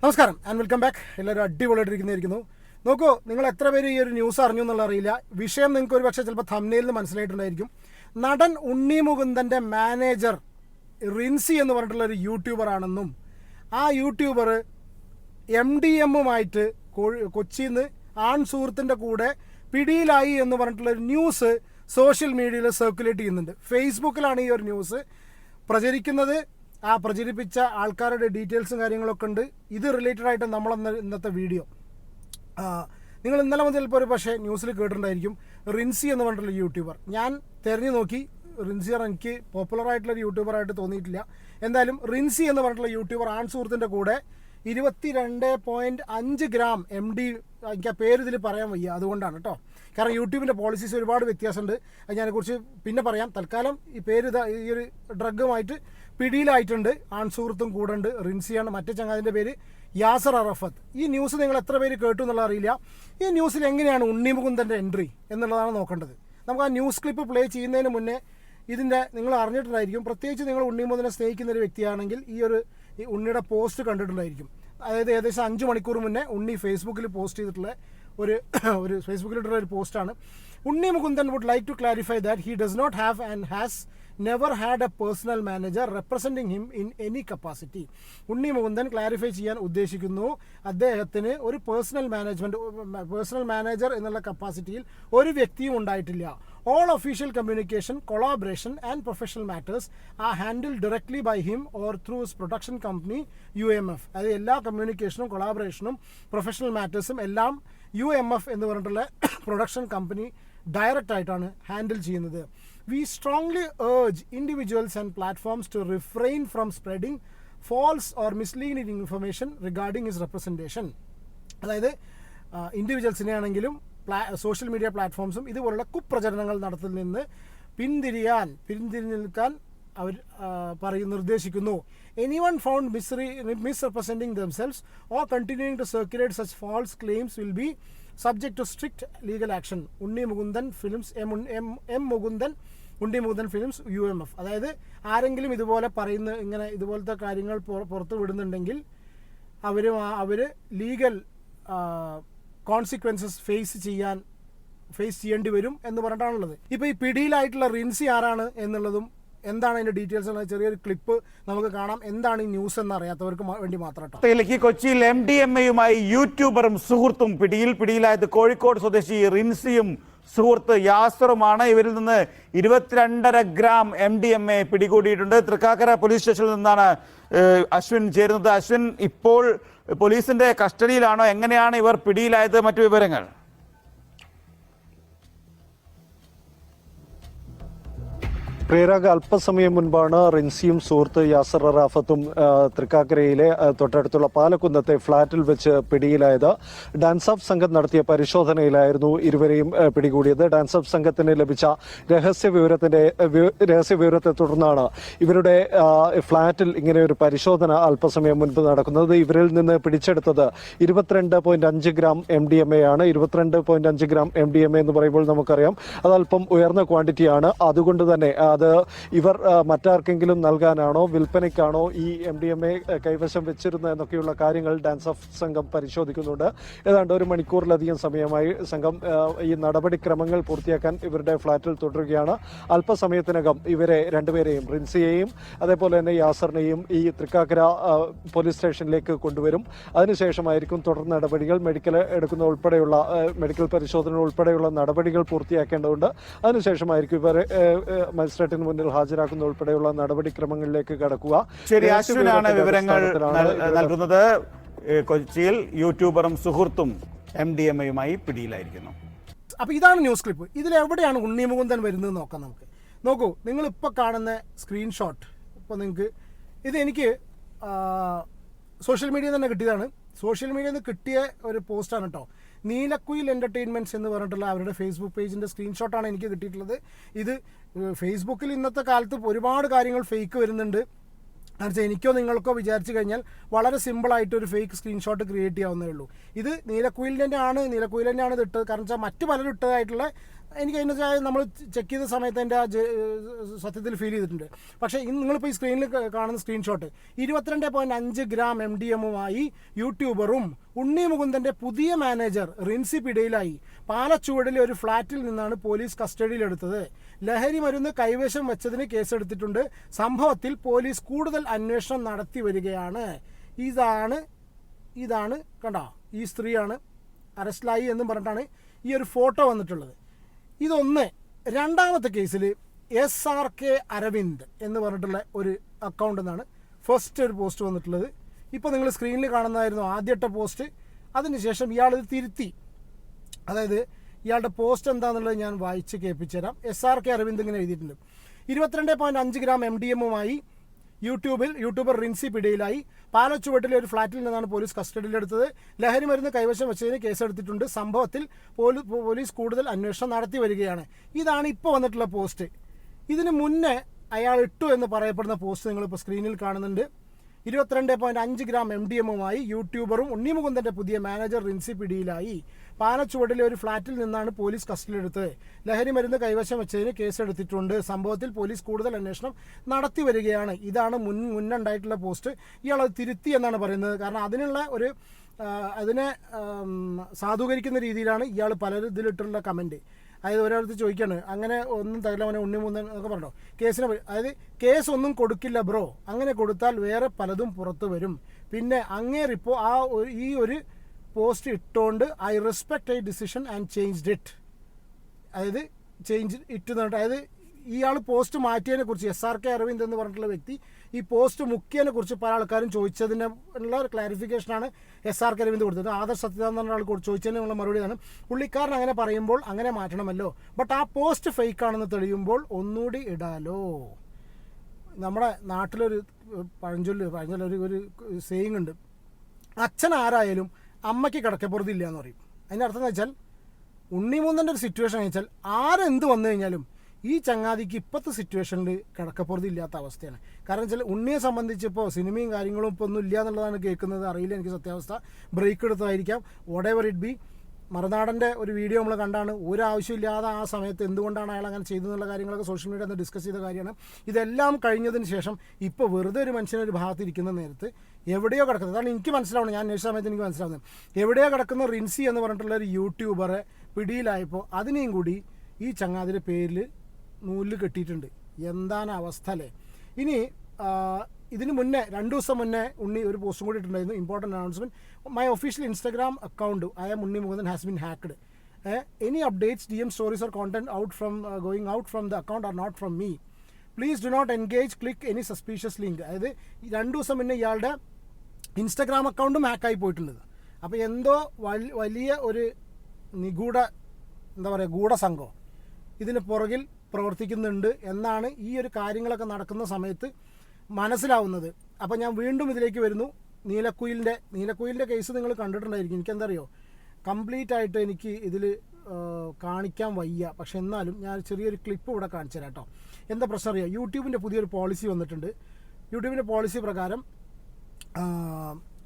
നമസ്കാരം and welcome back. എല്ലാവരും അടിപൊളിയായിട്ടിരിക്കുന്നതായിരിക്കുന്നു. നോക്കൂ, നിങ്ങൾ എത്ര പേര് ഈ ഒരു ന്യൂസ് അറിഞ്ഞു എന്നുള്ള അറിയില്ല. വിഷയം നിങ്ങൾക്ക് ഒരു പക്ഷേ ചിലപ്പോൾ തംബ്നെയിലിൽ നിന്ന് മനസ്സിലായിട്ടുണ്ടായിരിക്കും. നടൻ ഉണ്ണി മുകുന്ദൻ്റെ മാനേജർ റിൻസി എന്ന് പറഞ്ഞിട്ടുള്ള ഒരു യൂട്യൂബർ ആണെന്നും ആ യൂട്യൂബർ MDMുമായിട്ട് കൊച്ചിയിൽ നിന്ന് ആൺ സുഹൃത്തിൻ്റെ കൂടെ പിടിയിലായി എന്ന് പറഞ്ഞിട്ടുള്ളൊരു ന്യൂസ് സോഷ്യൽ മീഡിയയിൽ സർക്കുലേറ്റ് ചെയ്യുന്നുണ്ട്. ഫേസ്ബുക്കിലാണ് ഈ ഒരു ന്യൂസ് പ്രചരിക്കുന്നത്. ആ പ്രചരിപ്പിച്ച ആൾക്കാരുടെ ഡീറ്റെയിൽസും കാര്യങ്ങളൊക്കെ ഉണ്ട്. ഇത് റിലേറ്റഡ് ആയിട്ട് ഇന്നത്തെ വീഡിയോ നിങ്ങൾ ഇന്നലെ മുതൽ ചിലപ്പോൾ ഒരു പക്ഷേ ന്യൂസിൽ കേട്ടിട്ടുണ്ടായിരിക്കും. റിൻസി എന്ന് പറഞ്ഞിട്ടുള്ള യൂട്യൂബർ ഞാൻ തിരഞ്ഞു നോക്കി. റിൻസി എനിക്ക് പോപ്പുലറായിട്ടുള്ളൊരു യൂട്യൂബറായിട്ട് തോന്നിയിട്ടില്ല. എന്തായാലും റിൻസി എന്ന് പറഞ്ഞിട്ടുള്ള യൂട്യൂബർ ആൺ സുഹൃത്തിൻ്റെ കൂടെ 22.5 ഗ്രാം MD, എനിക്ക് ആ പേര് ഇതിൽ പറയാൻ വയ്യ, അതുകൊണ്ടാണ് കേട്ടോ. കാരണം യൂട്യൂബിൻ്റെ പോളിസീസ് ഒരുപാട് വ്യത്യാസമുണ്ട്. അത് ഞാനെക്കുറിച്ച് പിന്നെ പറയാം. തൽക്കാലം ഈ പേര് ഈ ഒരു ഡ്രഗുമായിട്ട് പിടിയിലായിട്ടുണ്ട്. ആൺ സുഹൃത്തും കൂടെ ഉണ്ട്. റിൻസിയാണ്. മറ്റേ ചങ്ങാതിൻ്റെ പേര് യാസർ അറഫത്ത്. ഈ ന്യൂസ് നിങ്ങൾ എത്ര പേര് കേട്ടു എന്നുള്ള അറിയില്ല. ഈ ന്യൂസിൽ എങ്ങനെയാണ് ഉണ്ണി മുകുന്ദൻ്റെ എൻട്രി എന്നുള്ളതാണ് നോക്കേണ്ടത്. നമുക്ക് ആ ന്യൂസ് ക്ലിപ്പ് പ്ലേ ചെയ്യുന്നതിന് മുന്നേ ഇതിൻ്റെ നിങ്ങൾ അറിഞ്ഞിട്ടുണ്ടായിരിക്കും. പ്രത്യേകിച്ച് നിങ്ങൾ ഉണ്ണി മുകുന്ദനെ സ്നേഹിക്കുന്ന ഒരു വ്യക്തിയാണെങ്കിൽ ഈ ഉണ്ണിയുടെ പോസ്റ്റ് കണ്ടിട്ടുണ്ടായിരിക്കും. അതായത് ഏകദേശം 5 മണിക്കൂർ മുന്നേ ഉണ്ണി ഫേസ്ബുക്കിൽ പോസ്റ്റ് ചെയ്തിട്ടുള്ള ഒരു ഫേസ്ബുക്കിലിട്ടുള്ള ഒരു പോസ്റ്റാണ്. Unni Mukundan would like to clarify that he does not have and has never had a personal manager representing him in any capacity. Unni Mukundan clarify ചെയ്യാൻ ഉദ്ദേശിക്കുന്നു, അദ്ദേഹത്തിന് ഒരു പേഴ്സണൽ മാനേജർ എന്നുള്ള കപ്പാസിറ്റിയിൽ ഒരു വ്യക്തിയും ഉണ്ടായിട്ടില്ല. All official communication, collaboration and professional matters are handled directly by him or through his production company UMF. അത് എല്ലാ കമ്മ്യൂണിക്കേഷനും കൊളാബറേഷനും പ്രൊഫഷണൽ മാറ്റേഴ്സും എല്ലാം UMF എന്ന് പറഞ്ഞിട്ടുള്ള പ്രൊഡക്ഷൻ കമ്പനി ഡയറക്റ്റ് ആയിട്ടാണ് ഹാൻഡിൽ ചെയ്യുന്നത്. We strongly urge individuals and platforms to refrain from spreading false or misleading information regarding his representation. അതായത് ഇൻഡിവിജ്വൽസിനെ ആണെങ്കിലും social media പ്ലാറ്റ്ഫോംസും ഇതുപോലുള്ള കുപ്രചരണങ്ങൾ നടത്തുന്നതിൽ നിന്ന് പിന്തിരിഞ്ഞു നിൽക്കാൻ അവർ നിർദ്ദേശിക്കുന്നു. Anyone found misrepresenting themselves or continuing to circulate such false claims will be subject to strict legal action. Unni Mukundan films Unni Mukundan films UMF. അതായത് ആരെങ്കിലും ഇതുപോലെ ഇതുപോലത്തെ കാര്യങ്ങൾ പുറത്തു വിടുന്നുണ്ടെങ്കിൽ അവർ ലീഗൽ കോൺസിക്വൻസസ് ഫേസ് ചെയ്യേണ്ടി വരും എന്ന് പറഞ്ഞിട്ടാണുള്ളത്. ഇപ്പോൾ ഈ പിടിയിലായിട്ടുള്ള റിൻസി ആരാണ് എന്നുള്ളതും എന്താണ് അതിൻ്റെ ഡീറ്റെയിൽസ് ഉള്ള ചെറിയൊരു ക്ലിപ്പ് നമുക്ക് കാണാം. എന്താണ് ഈ ന്യൂസ് എന്ന് അറിയാത്തവർക്ക് വേണ്ടി മാത്രം. കൊച്ചിയിൽ MDMAയുമായി യൂട്യൂബറും സുഹൃത്തും പിടിയിലായത് കോഴിക്കോട് സ്വദേശി റിൻസിയും സുഹൃത്ത് യാസറുമാണ്. ഇവരിൽ നിന്ന് 22.5 ഗ്രാം MDMA പിടികൂടിയിട്ടുണ്ട്. തൃക്കാക്കര പോലീസ് സ്റ്റേഷനിൽ നിന്നാണ് അശ്വിൻ ചേരുന്നത്. അശ്വിൻ, ഇപ്പോൾ പോലീസിന്റെ കസ്റ്റഡിയിലാണോ? എങ്ങനെയാണ് ഇവർ പിടിയിലായത്? മറ്റു വിവരങ്ങൾ? പ്രിയരാഗ്, അല്പസമയം മുൻപാണ് റിൻസിയും സുഹൃത്ത് യാസർ അറാഫത്തും തൃക്കാക്കരയിലെ തൊട്ടടുത്തുള്ള പാലക്കുന്നത്തെ ഫ്ളാറ്റിൽ വെച്ച് പിടിയിലായത്. ഡാൻസ് ഓഫ് സംഘം നടത്തിയ പരിശോധനയിലായിരുന്നു ഇരുവരെയും പിടികൂടിയത്. ഡാൻസ് ഓഫ് സംഘത്തിന് ലഭിച്ച രഹസ്യവിവരത്തെ തുടർന്നാണ് ഇവരുടെ ഫ്ളാറ്റിൽ ഇങ്ങനെ ഒരു പരിശോധന അല്പസമയം മുൻപ് നടക്കുന്നത്. ഇവരിൽ നിന്ന് പിടിച്ചെടുത്തത് 22.5 ഗ്രാം MDMA ആണ്. 22.5 ഗ്രാം MDMA എന്ന് പറയുമ്പോൾ നമുക്കറിയാം അതല്പം ഉയർന്ന ക്വാണ്ടിറ്റിയാണ്. അതുകൊണ്ട് തന്നെ ഇവർ മറ്റാർക്കെങ്കിലും നൽകാനാണോ വിൽപ്പനയ്ക്കാണോ ഈ MDMA കൈവശം വെച്ചിരുന്നത് എന്നൊക്കെയുള്ള കാര്യങ്ങൾ ഡാൻസ് ഓഫ് സംഘം പരിശോധിക്കുന്നുണ്ട്. ഏതാണ്ട് 1 മണിക്കൂറിലധികം സമയമായി സംഘം ഈ നടപടിക്രമങ്ങൾ പൂർത്തിയാക്കാൻ ഇവരുടെ ഫ്ളാറ്റിൽ തുടരുകയാണ്. അല്പസമയത്തിനകം ഇവരെ രണ്ടുപേരെയും, റിൻസിയെയും അതേപോലെ തന്നെ യാസറിനെയും ഈ തൃക്കാക്കര പോലീസ് സ്റ്റേഷനിലേക്ക് കൊണ്ടുവരും. അതിനുശേഷമായിരിക്കും തുടർ നടപടികൾ, മെഡിക്കൽ പരിശോധന ഉൾപ്പെടെയുള്ള നടപടികൾ പൂർത്തിയാക്കേണ്ടതുണ്ട്. അതിനുശേഷമായിരിക്കും ഇവരെ മജിസ്ട്രേറ്റിന് മുന്നിൽ ഹാജരാക്കുന്ന ഉൾപ്പെടെയുള്ള നടപടിക്രമങ്ങളിലേക്ക് കടക്കുക. ശരി, അശ്വിനാണ് വിവരങ്ങൾ നൽകുന്നത്. കൊച്ചിയിൽ യൂട്യൂബറും സുഹൃത്തും MDMAയുമായി പിടിയിലായിരിക്കുന്നു. അപ്പോൾ ഇതാണ് ന്യൂസ് ക്ലിപ്പ്. ഇതിലെവിടെയാണ് ഉണ്ണി മുകുന്ദൻ വരുന്നത് നോക്കാം നമുക്ക്. നോക്കൂ, നിങ്ങളിപ്പോൾ കാണുന്ന സ്ക്രീൻഷോട്ട് ഇപ്പോൾ നിങ്ങൾക്ക് എനിക്ക് സോഷ്യൽ മീഡിയയിൽ തന്നെ കിട്ടിയതാണ്. സോഷ്യൽ മീഡിയയിൽ നിന്ന് കിട്ടിയ ഒരു പോസ്റ്റാണ് കേട്ടോ. നീലക്കുയിൽ എൻ്റർടൈൻമെൻറ്റ്സ് എന്ന് പറഞ്ഞിട്ടുള്ള അവരുടെ ഫേസ്ബുക്ക് പേജിൻ്റെ സ്ക്രീൻഷോട്ടാണ് എനിക്ക് കിട്ടിയിട്ടുള്ളത്. ഇത് ഫേസ്ബുക്കിൽ ഇന്നത്തെ കാലത്ത് ഒരുപാട് കാര്യങ്ങൾ ഫേക്ക് വരുന്നുണ്ട്. എന്നുവെച്ചാൽ എനിക്കോ നിങ്ങൾക്കോ വിചാരിച്ചു കഴിഞ്ഞാൽ വളരെ സിമ്പിളായിട്ടൊരു ഫേക്ക് സ്ക്രീൻഷോട്ട് ക്രിയേറ്റ് ചെയ്യാവുന്നേ ഉള്ളൂ. ഇത് നീലക്കുയിൽ തന്നെയാണ് ഇത് ഇട്ടത്. കാരണം വെച്ചാൽ മറ്റു പലരും ഇട്ടതായിട്ടുള്ള എനിക്ക് അതിൻ്റെ നമ്മൾ ചെക്ക് ചെയ്ത സമയത്ത് എൻ്റെ ആ സത്യത്തിൽ ഫീൽ ചെയ്തിട്ടുണ്ട്. പക്ഷേ ഇന്ന് നിങ്ങളിപ്പോൾ ഈ സ്ക്രീനിൽ കാണുന്ന സ്ക്രീൻഷോട്ട് 22.5 ഗ്രാം MDMA യൂട്യൂബറും ഉണ്ണി മുകുന്ദൻ്റെ പുതിയ മാനേജർ റിൻസി പിടിയിലായി. പാലച്ചുവടിലെ ഒരു ഫ്ളാറ്റിൽ നിന്നാണ് പോലീസ് കസ്റ്റഡിയിലെടുത്തത്. ലഹരി മരുന്ന് കൈവശം വെച്ചതിന് കേസെടുത്തിട്ടുണ്ട്. സംഭവത്തിൽ പോലീസ് കൂടുതൽ അന്വേഷണം നടത്തി വരികയാണ്. ഇതാണ് കണ്ടോ, ഈ സ്ത്രീയാണ് അറസ്റ്റിലായി എന്നും പറഞ്ഞിട്ടാണ് ഈ ഒരു ഫോട്ടോ വന്നിട്ടുള്ളത്. ഇതൊന്ന്. രണ്ടാമത്തെ കേസിൽ SRK അരവിന്ദ് എന്ന് പറഞ്ഞിട്ടുള്ള ഒരു അക്കൗണ്ടിൽ നിന്നാണ് ഫസ്റ്റ് ഒരു പോസ്റ്റ് വന്നിട്ടുള്ളത്. ഇപ്പോൾ നിങ്ങൾ സ്ക്രീനിൽ കാണുന്നതായിരുന്നു ആദ്യത്തെ പോസ്റ്റ്. അതിനുശേഷം ഇയാളിത് തിരുത്തി. അതായത് ഇയാളുടെ പോസ്റ്റ് എന്താണെന്നുള്ളത് ഞാൻ വായിച്ച് കേൾപ്പിച്ചു തരാം. SRK അരവിന്ദ് ഇങ്ങനെ എഴുതിയിട്ടുണ്ട്: 22.5 ഗ്രാം MDMA യൂട്യൂബർ റിൻസി പിടിയിലായി. പാലച്ചുവട്ടിലെ ഒരു ഫ്ളാറ്റിൽ നിന്നാണ് പോലീസ് കസ്റ്റഡിയിലെടുത്തത്. ലഹരി മരുന്ന് കൈവശം വെച്ചതിന് കേസെടുത്തിട്ടുണ്ട്. സംഭവത്തിൽ പോലീസ് കൂടുതൽ അന്വേഷണം നടത്തി വരികയാണ്. ഇതാണ് ഇപ്പോൾ വന്നിട്ടുള്ള പോസ്റ്റ്. ഇതിന് മുന്നേ അയാൾ ഇട്ടു എന്ന് പറയപ്പെടുന്ന പോസ്റ്റ് നിങ്ങളിപ്പോൾ സ്ക്രീനിൽ കാണുന്നുണ്ട്. 22.5 ഗ്രാം MDMA യൂട്യൂബറും ഉണ്ണി മുകുന്ദൻ്റെ പുതിയ മാനേജർ റിൻസി പിടിയിലായി. പാലച്ചുവടിലെ ഒരു ഫ്ളാറ്റിൽ നിന്നാണ് പോലീസ് കസ്റ്റഡിയിലെടുത്തത്. ലഹരി മരുന്ന് കൈവശം വെച്ചതിന് കേസെടുത്തിട്ടുണ്ട്. സംഭവത്തിൽ പോലീസ് കൂടുതൽ അന്വേഷണം നടത്തി വരികയാണ്. ഇതാണ് മുന്നുണ്ടായിട്ടുള്ള പോസ്റ്റ്. ഇയാളത് തിരുത്തി എന്നാണ് പറയുന്നത്. കാരണം അതിനെ സാധൂകരിക്കുന്ന രീതിയിലാണ് ഇയാൾ പലരും ഇതിലിട്ടുള്ള കമൻറ്റ്. അതായത് ഒരാൾക്ക് ചോദിക്കുകയാണ്, അങ്ങനെ ഒന്നും തരില്ല അവനെ ഉണ്ണി മുകുന്ദൻ എന്നൊക്കെ പറഞ്ഞോ കേസിനെ. അതായത് കേസ് ഒന്നും കൊടുക്കില്ല ബ്രോ, അങ്ങനെ കൊടുത്താൽ വേറെ പലതും പുറത്തു വരും. പിന്നെ അങ്ങേറിപ്പോൾ ഈ ഒരു പോസ്റ്റ് ഇട്ടുകൊണ്ട് I respect I decision and changed it. അതായത് ചേഞ്ച് ഇറ്റ് എന്ന് പറഞ്ഞിട്ട്, അതായത് ഇയാൾ പോസ്റ്റ് മാറ്റിയതിനെ കുറിച്ച് SRK അരവിന്ദ് എന്ന് പറഞ്ഞിട്ടുള്ള വ്യക്തി ഈ പോസ്റ്റ് മുക്കിയതിനെ കുറിച്ച് പല ആൾക്കാരും ചോദിച്ചതിനുള്ള ഒരു ക്ലാരിഫിക്കേഷനാണ് SRK അരവിന്ദ് കൊടുത്തത്. ആദർശ് സത്യനാഥൻ എന്ന ആൾ ചോദിച്ചതിനുള്ള മറുപടിയാണ് പുള്ളിക്കാരൻ അങ്ങനെ പറയുമ്പോൾ അങ്ങനെ മാറ്റണമല്ലോ, ബട്ട് ആ പോസ്റ്റ് ഫേക്ക് ആണെന്ന് തെളിയുമ്പോൾ ഒന്നുകൂടി ഇടാലോ. നമ്മുടെ നാട്ടിലൊരു ഒരു സേയിങ് ഉണ്ട്: അച്ഛൻ ആരായാലും അമ്മയ്ക്ക് കിടക്കപ്പുറത്തില്ല എന്ന് പറയും. അതിൻ്റെ അർത്ഥം എന്ന് വെച്ചാൽ ഉണ്ണി മുകുന്ദൻ്റെ ഒരു സിറ്റുവേഷൻ വെച്ചാൽ ആരെന്ത് വന്നു കഴിഞ്ഞാലും ഈ ചങ്ങാതിക്ക് ഇപ്പോഴത്തെ സിറ്റുവേഷനിൽ കിടക്കപ്പുറത്ത് ഇല്ലാത്ത അവസ്ഥയാണ്. കാരണം വെച്ചാൽ ഉണ്ണിയെ സംബന്ധിച്ച് ഇപ്പോൾ സിനിമയും കാര്യങ്ങളും ഇപ്പോൾ ഒന്നും ഇല്ല എന്നുള്ളതാണ് കേൾക്കുന്നത്. അറിയില്ല എനിക്ക് സത്യാവസ്ഥ. ബ്രേക്ക് എടുത്തതായിരിക്കാം, വോട്ട് എവർ ഇറ്റ് ബി. മറുനാടൻ്റെ ഒരു വീഡിയോ നമ്മൾ കണ്ടാണ് ഒരു ആവശ്യമില്ലാതെ ആ സമയത്ത് എന്തുകൊണ്ടാണ് അയാൾ അങ്ങനെ ചെയ്തെന്നുള്ള കാര്യങ്ങളൊക്കെ സോഷ്യൽ മീഡിയ ഒന്ന് ഡിസ്കസ് ചെയ്ത കാര്യമാണ്. ഇതെല്ലാം കഴിഞ്ഞതിന് ശേഷം ഇപ്പോൾ വെറുതെ ഒരു മനുഷ്യനൊരു ഭാഗത്തിരിക്കുന്ന നേരത്ത് എവിടെയോ കിടക്കുന്നത്, അതാണ് എനിക്ക് മനസ്സിലാവുന്നത്. ഞാൻ അന്വേഷിച്ച സമയത്ത് എനിക്ക് മനസ്സിലാവുന്നത് എവിടെയോ കിടക്കുന്ന റിൻസി എന്ന് പറഞ്ഞിട്ടുള്ള ഒരു യൂട്യൂബറെ പിടിയിലായപ്പോൾ അതിനെയും കൂടി ഈ ചങ്ങാതിൻ്റെ പേരിൽ നൂലിൽ കെട്ടിയിട്ടുണ്ട്. എന്താണ് അവസ്ഥ അല്ലേ? ഇനി ഇതിന് മുന്നേ 2 ദിവസം മുന്നേ ഉണ്ണി ഒരു പോസ്റ്റും കൂടി ഇട്ടിട്ടുണ്ടായിരുന്നു. Important announcement: my official Instagram account Unni Mukundan has been hacked. Any updates, DM stories or content going out from the account are not from me. Please do not engage, click any suspicious link. അതായത് 2 ദിവസം മുന്നേ ഇയാളുടെ Instagram അക്കൗണ്ടും ഹാക്കായി പോയിട്ടുണ്ട്. അപ്പോൾ എന്തോ വലിയ ഒരു ഗൂഢസംഘം ഇതിന് പുറകിൽ പ്രവർത്തിക്കുന്നുണ്ട് എന്നാണ് ഈ ഒരു കാര്യങ്ങളൊക്കെ നടക്കുന്ന സമയത്ത് മനസ്സിലാവുന്നത്. അപ്പോൾ ഞാൻ വീണ്ടും ഇതിലേക്ക് വരുന്നു. നീലക്കുയിലിൻ്റെ കേസ് നിങ്ങൾ കണ്ടിട്ടുണ്ടായിരിക്കും. എനിക്കെന്തറിയോ, കംപ്ലീറ്റ് ആയിട്ട് എനിക്ക് ഇതിൽ കാണിക്കാൻ വയ്യ. പക്ഷെ എന്നാലും ഞാൻ ചെറിയൊരു ക്ലിപ്പ് ഇവിടെ കാണിച്ചു തരാം കേട്ടോ. എന്താ പ്രശ്നം അറിയാം? യൂട്യൂബിൻ്റെ പുതിയൊരു പോളിസി വന്നിട്ടുണ്ട്. യൂട്യൂബിൻ്റെ പോളിസി പ്രകാരം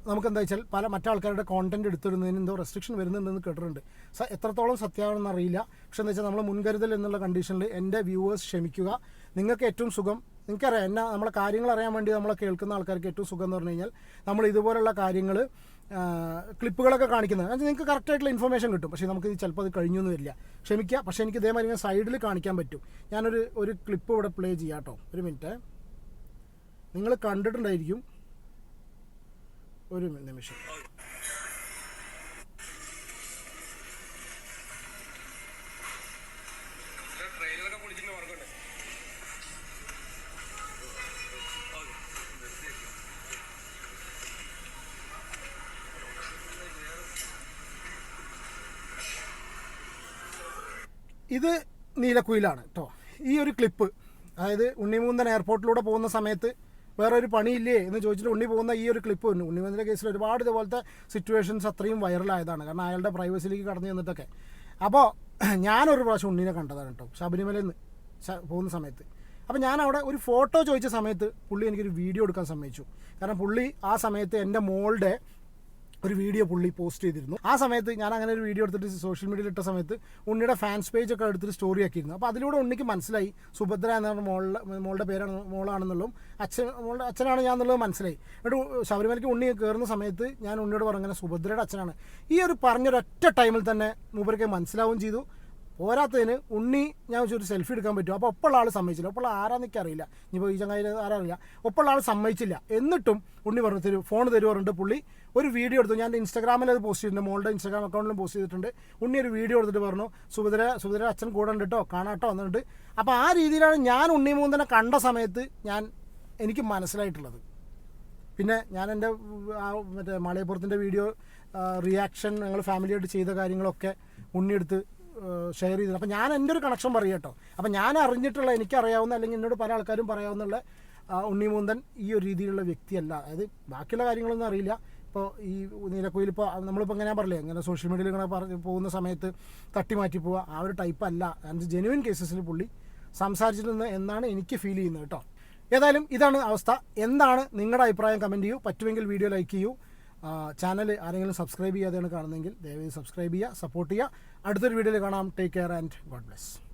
നമുക്കെന്താ വെച്ചാൽ മറ്റാൾക്കാരുടെ കോണ്ടന്റ് എടുത്തിടുന്നതിന് എന്തോ റെസ്ട്രിക്ഷൻ വരുന്നുണ്ടെന്ന് കേട്ടിട്ടുണ്ട്. എത്രത്തോളം സത്യമാണെന്ന് അറിയില്ല. പക്ഷെ എന്താ വെച്ചാൽ നമ്മൾ മുൻകരുതൽ എന്നുള്ള കണ്ടീഷനിൽ എൻ്റെ വ്യൂവേഴ്സ് ക്ഷമിക്കുക. നിങ്ങൾക്ക് ഏറ്റവും സുഖം, നിങ്ങൾക്കറിയാം നമ്മളെ കാര്യങ്ങൾ അറിയാൻ വേണ്ടി നമ്മളെ കേൾക്കുന്ന ആൾക്കാർക്ക് ഏറ്റവും സുഖം എന്ന് പറഞ്ഞു കഴിഞ്ഞാൽ നമ്മൾ ഇതുപോലുള്ള കാര്യങ്ങൾ ക്ലിപ്പുകളൊക്കെ കാണിക്കുന്നത്. അത് നിങ്ങൾക്ക് കറക്റ്റായിട്ടുള്ള ഇൻഫർമേഷൻ കിട്ടും. പക്ഷേ നമുക്ക് ചിലപ്പോൾ അത് കഴിഞ്ഞൊന്നും വരില്ല, ക്ഷമിക്കുക. പക്ഷേ എനിക്ക് ഇതേമാതിരി ഇങ്ങനെ സൈഡിൽ കാണിക്കാൻ പറ്റും. ഞാനൊരു ക്ലിപ്പ് ഇവിടെ പ്ലേ ചെയ്യാം കേട്ടോ. ഒരു മിനിറ്റ്, നിങ്ങൾ കണ്ടിട്ടുണ്ടായിരിക്കും. ഒരു നിമിഷം. ഇത് നീലക്കുയിലാണ് കേട്ടോ. ഈ ഒരു ക്ലിപ്പ്, അതായത് ഉണ്ണി മുകുന്ദൻ എയർപോർട്ടിലൂടെ പോകുന്ന സമയത്ത് വേറെ ഒരു പണിയില്ലേ എന്ന് ചോദിച്ചിട്ട് ഉണ്ണി പോകുന്ന ഈ ഒരു ക്ലിപ്പ് ഉണ്ട്. ഉണ്ണി മുകുന്ദൻ്റെ കേസിൽ ഒരുപാട് ഇതുപോലത്തെ സിറ്റുവേഷൻസ് അത്രയും വൈറലായതാണ്. കാരണം അയാളുടെ പ്രൈവസിയിലേക്ക് കടന്നു ചെന്നിട്ടൊക്കെ. അപ്പോൾ ഞാനൊരു പ്രാവശ്യം ഉണ്ണീനെ കണ്ടതാണ് കേട്ടോ, ശബരിമലയിൽ നിന്ന് പോകുന്ന സമയത്ത്. അപ്പോൾ ഞാൻ അവിടെ ഒരു ഫോട്ടോ ചോദിച്ച സമയത്ത് പുള്ളി എനിക്കൊരു വീഡിയോ എടുക്കാൻ സമ്മതിച്ചു. കാരണം പുള്ളി ആ സമയത്ത് എൻ്റെ മോളുടെ ഒരു വീഡിയോ പുള്ളി പോസ്റ്റ് ചെയ്തിരുന്നു. ആ സമയത്ത് ഞാൻ അങ്ങനെ ഒരു വീഡിയോ എടുത്തിട്ട് സോഷ്യൽ മീഡിയയിൽ ഇട്ട സമയത്ത് ഉണ്ണിയുടെ ഫാൻസ് പേജ് ഒക്കെ എടുത്തിട്ട് സ്റ്റോറി ആക്കിയിരുന്നു. അപ്പോൾ അതിലൂടെ ഉണ്ണിക്ക് മനസ്സിലായി സുഭദ്ര എന്നാണ് മോളുടെ പേരാണ്, മോളാണെന്നുള്ളതും മോളുടെ അച്ഛനാണ് ഞാൻ എന്നുള്ളത് മനസ്സിലായി. എന്നിട്ട് ശബരിമലയ്ക്ക് ഉണ്ണി കയറുന്ന സമയത്ത് ഞാൻ ഉണ്ണിയോട് പറഞ്ഞങ്ങനെ സുഭദ്രയുടെ അച്ഛനാണ്. ഈ ഒരു പറഞ്ഞൊരൊറ്റ ടൈമിൽ തന്നെ മൂപ്പർക്ക് മനസ്സിലാവുകയും ചെയ്തു. പോരാത്തതിന് ഉണ്ണി ഞാൻ ഒരു സെൽഫി എടുക്കാൻ പറ്റും. അപ്പോൾ ഒപ്പമുള്ള ആൾ സമ്മതിച്ചില്ല. ഒപ്പമുള്ള ആരാന്നൊക്കെ അറിയില്ല, ഇനിയിപ്പോൾ ഈ ചങ്ങായി ആരറിയില്ല. ഒപ്പമുള്ള ആൾ സമ്മതിച്ചില്ല. എന്നിട്ടും ഉണ്ണി പറഞ്ഞു ഫോൺ തരുമോ പറഞ്ഞിട്ട് പുള്ളി ഒരു വീഡിയോ എടുത്തു. ഞാൻ ഇൻസ്റ്റാഗ്രാമിൽ അത് പോസ്റ്റ് ചെയ്തിട്ടുണ്ട്, മോളുടെ ഇൻസ്റ്റാഗ്രാം അക്കൗണ്ടിലും പോസ്റ്റ് ചെയ്തിട്ടുണ്ട്. ഉണ്ണി ഒരു വീഡിയോ എടുത്തിട്ട് പറഞ്ഞു സുഭദ്ര അച്ഛൻ കൂടെ ഉണ്ട് കേട്ടോ, കാണാട്ടോ എന്നിട്ട്. അപ്പോൾ ആ രീതിയിലാണ് ഞാൻ ഉണ്ണി മൂന്നനെ കണ്ട സമയത്ത് എനിക്ക് മനസ്സിലായിട്ടുള്ളത്. പിന്നെ ഞാൻ എൻ്റെ മറ്റേ മാളികപ്പുറത്തിൻ്റെ വീഡിയോ റിയാക്ഷൻ ഞങ്ങൾ ഫാമിലിയായിട്ട് ചെയ്ത കാര്യങ്ങളൊക്കെ ഉണ്ണിയെടുത്ത് ഷെയർ ചെയ്തത്. അപ്പോൾ ഞാൻ എൻ്റെ ഒരു കണക്ഷൻ പറയും കേട്ടോ. അപ്പോൾ ഞാൻ അറിഞ്ഞിട്ടുള്ള, എനിക്കറിയാവുന്ന, അല്ലെങ്കിൽ എന്നോട് പല ആൾക്കാരും പറയാവുന്നുള്ള ഉണ്ണി മൂന്തൻ ഈ ഒരു രീതിയിലുള്ള വ്യക്തിയല്ല. അതായത് ബാക്കിയുള്ള കാര്യങ്ങളൊന്നും അറിയില്ല. ഇപ്പോൾ ഈ നീലക്കുയിൽ ഇപ്പോൾ നമ്മളിപ്പോൾ ഇങ്ങനെ പറയില്ലേ, ഇങ്ങനെ സോഷ്യൽ മീഡിയയിൽ ഇങ്ങനെ പോകുന്ന സമയത്ത് തട്ടിമാറ്റി പോവുക, ആ ഒരു ടൈപ്പ് അല്ല. ആൻഡ് ജെന്യുവൻ കേസസിൽ പുള്ളി സംസാരിച്ചിരുന്നത് എന്നാണ് എനിക്ക് ഫീൽ ചെയ്യുന്നത് കേട്ടോ. ഏതായാലും ഇതാണ് അവസ്ഥ. എന്താണ് നിങ്ങളുടെ അഭിപ്രായം കമൻറ്റ് ചെയ്യൂ. പറ്റുമെങ്കിൽ വീഡിയോ ലൈക്ക് ചെയ്യൂ. ചാനൽ ആരെങ്കിലും സബ്സ്ക്രൈബ് ചെയ്യാതെയാണ് കാണുന്നതെങ്കിൽ ദയവായി സബ്സ്ക്രൈബ് ചെയ്യുക, സപ്പോർട്ട് ചെയ്യുക. അടുത്തൊരു വീഡിയോയിൽ കാണാം. Take care and God bless.